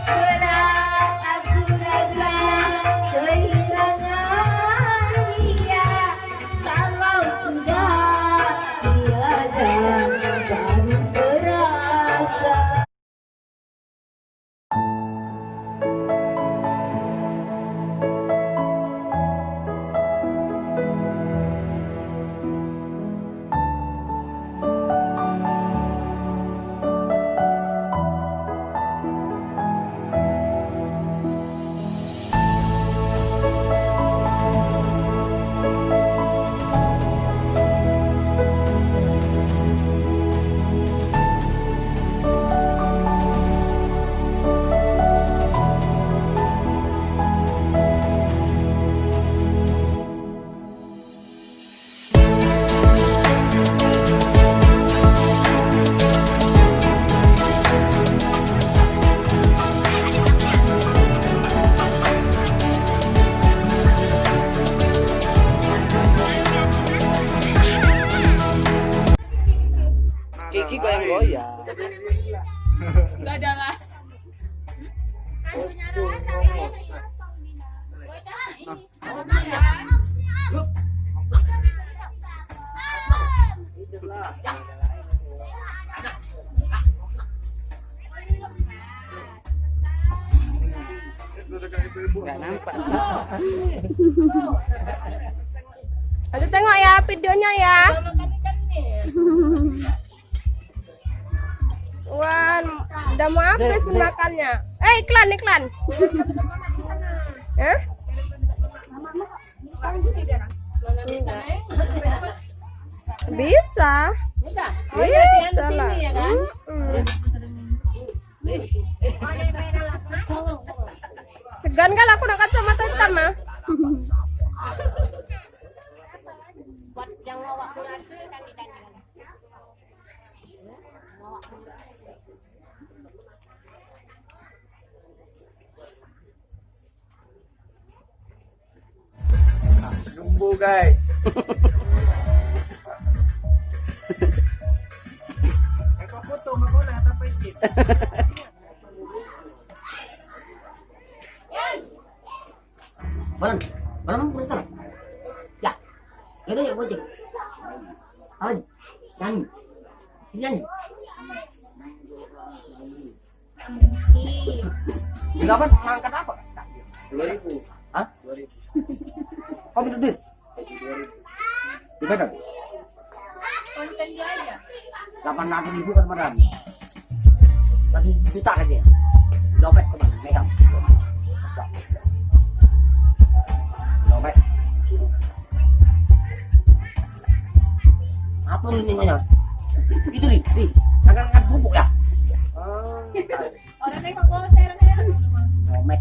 Berat aku rasa kehilangan dia. Kalau sudah tiada baru terasa. Kiki goyang-goyang. Enggak ada lah. Nggak nampak. Aduh tengok ya videonya ya. Wah, udah mau habis makannya. Iklan. Hah? Bisa. Bisa lah. Segan kan aku nak kacamata hitam mah. Jumbo guys. Eko foto magola apa itu? Balan besar. Ya. Ini ya bocil. Ay, nyanyi. Berapa mengangkat apa? 2000. Hah? 2000. Kamu duit? Dipegang? Konten dia aja. 800.000 kan kemarin. 1 juta kan dia. Dompet kemana? Megang. Dompet. Apa ini namanya? Itu nih, angkat bubuk ya? Orang nengok bawa heran-heran. Dompet.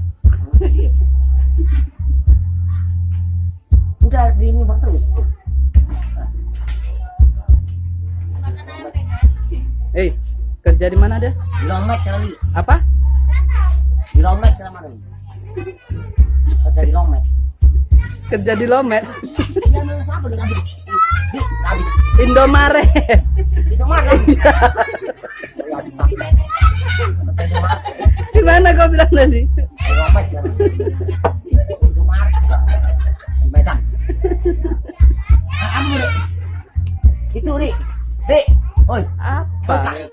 Udah di ini bang terus. Kerja di mana dia? Di Lomek kali. Apa? Di Lomek kemarin. Kerja di Lomek. Kerja di Lomet. Dia mau siapa di habis? Habis. Indomaret. Itu mana? Di mana kau bilang tadi? Di Lomek. Itu Maret. Di Medan. Kamu itu Ri. Oi. Apa?